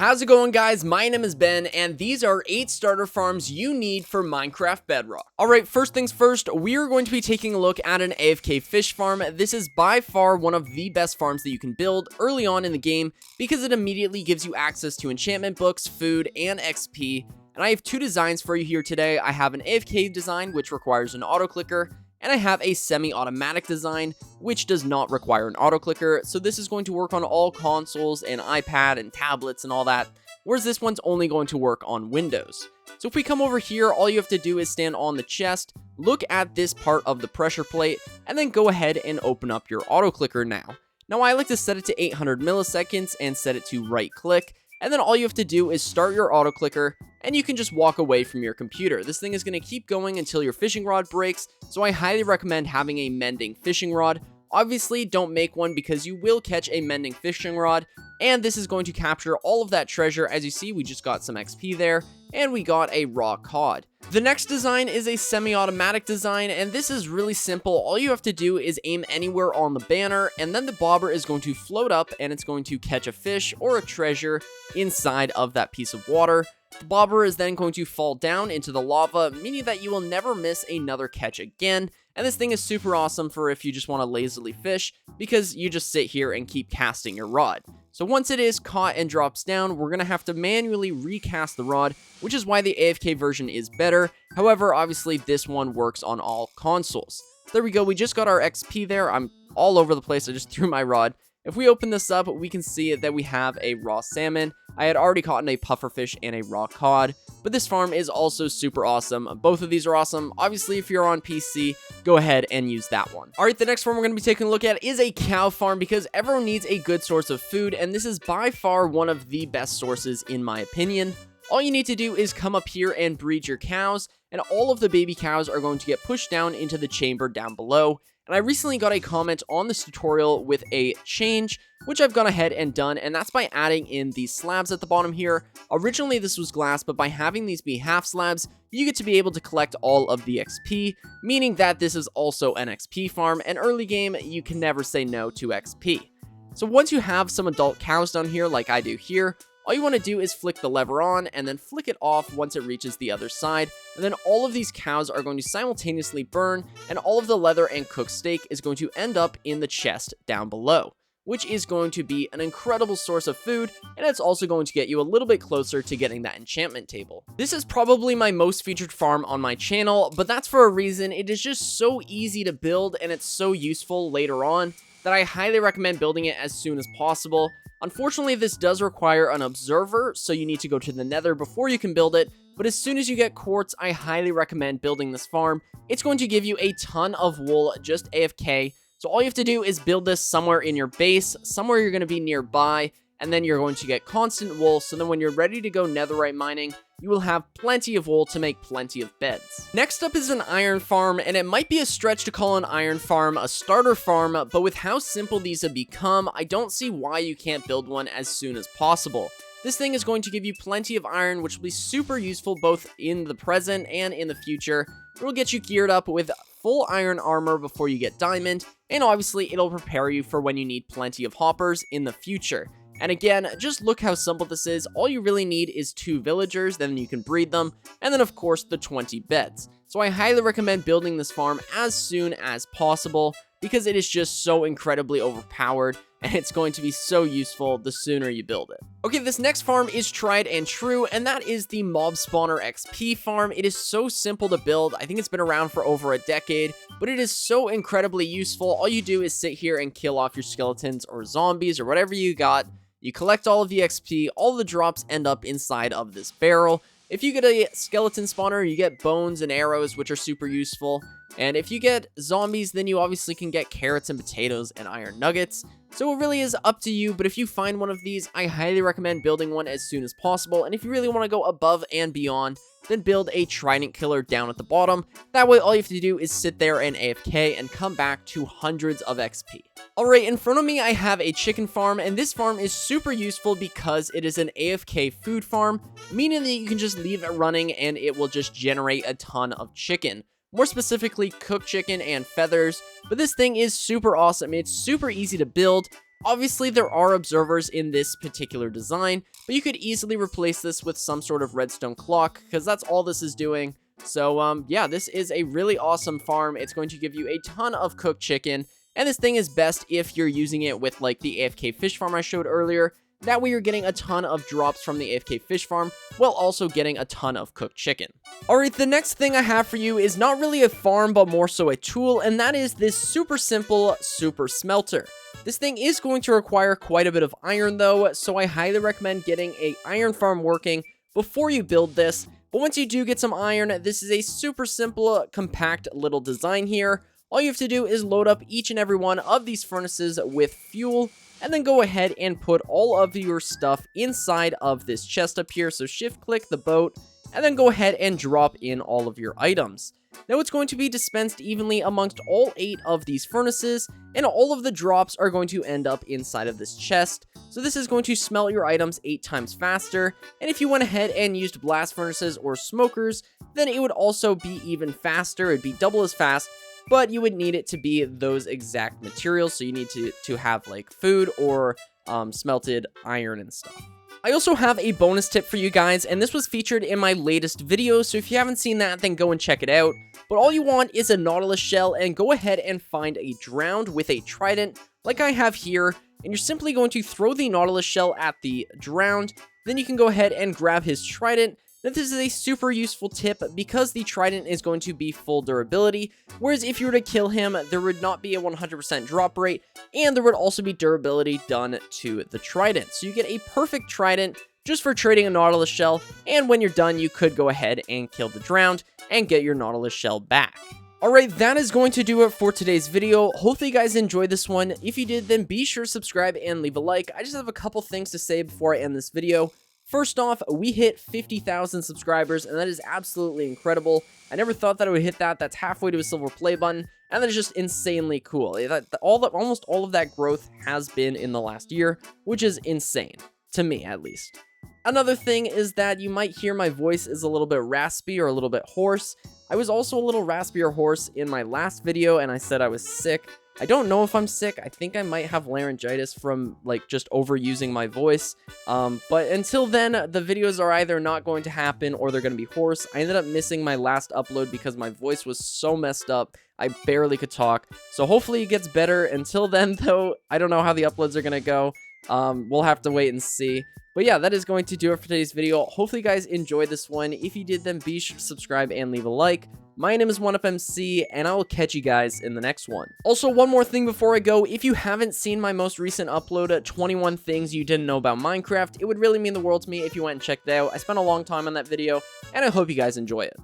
How's it going, guys? My name is Ben, and these are 8 starter farms you need for Minecraft Bedrock. Alright, first things first, we are going to be taking a look at an AFK Fish Farm. This is by far one of the best farms that you can build early on in the game because it immediately gives you access to enchantment books, food, and XP. And I have 2 designs for you here today. I have an AFK design, which requires an auto clicker, and I have a semi-automatic design, which does not require an auto clicker. So this is going to work on all consoles and iPad and tablets and all that, whereas this one's only going to work on Windows. So if we come over here, all you have to do is stand on the chest, look at this part of the pressure plate, and then go ahead and open up your auto clicker now. Now I like to set it to 800 milliseconds and set it to right click, and then all you have to do is start your auto clicker, and you can just walk away from your computer. This thing is going to keep going until your fishing rod breaks, so I highly recommend having a mending fishing rod. Obviously, don't make one because you will catch a mending fishing rod, and this is going to capture all of that treasure. As you see, we just got some XP there, and we got a raw cod. The next design is a semi-automatic design, and this is really simple. All you have to do is aim anywhere on the banner, and then the bobber is going to float up, and it's going to catch a fish or a treasure inside of that piece of water. The bobber is then going to fall down into the lava, meaning that you will never miss another catch again. And this thing is super awesome for if you just want to lazily fish, because you just sit here and keep casting your rod. So once it is caught and drops down, we're going to have to manually recast the rod, which is why the AFK version is better. However, obviously this one works on all consoles. There we go, we just got our XP there. I'm all over the place, I just threw my rod. If we open this up, we can see that we have a raw salmon. I had already caught a pufferfish and a raw cod, but this farm is also super awesome. Both of these are awesome. Obviously, if you're on PC, go ahead and use that one. All right, the next farm we're going to be taking a look at is a cow farm because everyone needs a good source of food, and this is by far one of the best sources in my opinion. All you need to do is come up here and breed your cows, and all of the baby cows are going to get pushed down into the chamber down below. And I recently got a comment on this tutorial with a change, which I've gone ahead and done, and that's by adding in these slabs at the bottom here. Originally this was glass, but by having these be half slabs, you get to be able to collect all of the XP, meaning that this is also an XP farm, and early game, you can never say no to XP. So once you have some adult cows down here, like I do here, all you want to do is flick the lever on and then flick it off once it reaches the other side, and then all of these cows are going to simultaneously burn, and all of the leather and cooked steak is going to end up in the chest down below, which is going to be an incredible source of food, and it's also going to get you a little bit closer to getting that enchantment table. This is probably my most featured farm on my channel, but that's for a reason. It is just so easy to build, and it's so useful later on that I highly recommend building it as soon as possible. Unfortunately, this does require an observer, so you need to go to the nether before you can build it, but as soon as you get quartz, I highly recommend building this farm. It's going to give you a ton of wool, just AFK, so all you have to do is build this somewhere in your base, somewhere you're going to be nearby, and then you're going to get constant wool, so then when you're ready to go netherite mining, you will have plenty of wool to make plenty of beds. Next up is an iron farm, and it might be a stretch to call an iron farm a starter farm, but with how simple these have become, I don't see why you can't build one as soon as possible. This thing is going to give you plenty of iron, which will be super useful both in the present and in the future. It will get you geared up with full iron armor before you get diamond, and obviously it'll prepare you for when you need plenty of hoppers in the future. And again, just look how simple this is. All you really need is 2 villagers, then you can breed them, and then of course the 20 beds. So I highly recommend building this farm as soon as possible because it is just so incredibly overpowered, and it's going to be so useful the sooner you build it. Okay, this next farm is tried and true, and that is the Mob Spawner XP farm. It is so simple to build. I think it's been around for over a decade, but it is so incredibly useful. All you do is sit here and kill off your skeletons or zombies or whatever you got. You collect all of the XP, all the drops end up inside of this barrel. If you get a skeleton spawner, you get bones and arrows, which are super useful. And if you get zombies, then you obviously can get carrots and potatoes and iron nuggets. So it really is up to you, but if you find one of these, I highly recommend building one as soon as possible. And if you really want to go above and beyond, then build a Trident killer down at the bottom. That way, all you have to do is sit there and AFK and come back to hundreds of XP. Alright, in front of me, I have a chicken farm, and this farm is super useful because it is an AFK food farm, meaning that you can just leave it running and it will just generate a ton of chicken. More specifically, cooked chicken and feathers, but this thing is super awesome. It's super easy to build, Obviously, there are observers in this particular design, but you could easily replace this with some sort of redstone clock, because that's all this is doing. So, yeah, this is a really awesome farm. It's going to give you a ton of cooked chicken, and this thing is best if you're using it with, like, the AFK Fish Farm I showed earlier. That way you're getting a ton of drops from the AFK Fish Farm, while also getting a ton of cooked chicken. Alright, the next thing I have for you is not really a farm, but more so a tool, and that is this super simple super smelter. This thing is going to require quite a bit of iron though, so I highly recommend getting a iron farm working before you build this. But once you do get some iron, this is a super simple, compact little design here. All you have to do is load up each and every one of these furnaces with fuel, and then go ahead and put all of your stuff inside of this chest up here. So shift click the boat, and then go ahead and drop in all of your items. Now it's going to be dispensed evenly amongst all 8 of these furnaces, and all of the drops are going to end up inside of this chest. So this is going to smelt your items 8 times faster, and if you went ahead and used blast furnaces or smokers, then it would also be even faster. It'd be double as fast, but you would need it to be those exact materials, so you need to have like food or smelted iron and stuff. I also have a bonus tip for you guys, and this was featured in my latest video, so if you haven't seen that, then go and check it out. But all you want is a nautilus shell, and go ahead and find a drowned with a trident, like I have here, and you're simply going to throw the nautilus shell at the drowned. Then you can go ahead and grab his trident. Now, this is a super useful tip because the trident is going to be full durability, whereas if you were to kill him, there would not be a 100% drop rate, and there would also be durability done to the trident. So you get a perfect trident just for trading a nautilus shell, and when you're done, you could go ahead and kill the drowned and get your nautilus shell back. Alright, that is going to do it for today's video. Hopefully you guys enjoyed this one. If you did, then be sure to subscribe and leave a like. I just have a couple things to say before I end this video. First off, we hit 50,000 subscribers, and that is absolutely incredible. I never thought that I would hit that. That's halfway to a silver play button, and that is just insanely cool. Almost all of that growth has been in the last year, which is insane, to me at least. Another thing is that you might hear my voice is a little bit raspy or a little bit hoarse. I was also a little raspy or hoarse in my last video, and I said I was sick. I don't know if I'm sick. I think I might have laryngitis from like just overusing my voice. But until then, the videos are either not going to happen or they're going to be hoarse. I ended up missing my last upload because my voice was so messed up. I barely could talk. So hopefully it gets better. Until then, though, I don't know how the uploads are going to go. We'll have to wait and see. But yeah, that is going to do it for today's video. Hopefully you guys enjoyed this one. If you did, then be sure to subscribe and leave a like. My name is 1UpMC, and I will catch you guys in the next one. Also, one more thing before I go. If you haven't seen my most recent upload, 21 Things You Didn't Know About Minecraft, it would really mean the world to me if you went and checked it out. I spent a long time on that video, and I hope you guys enjoy it.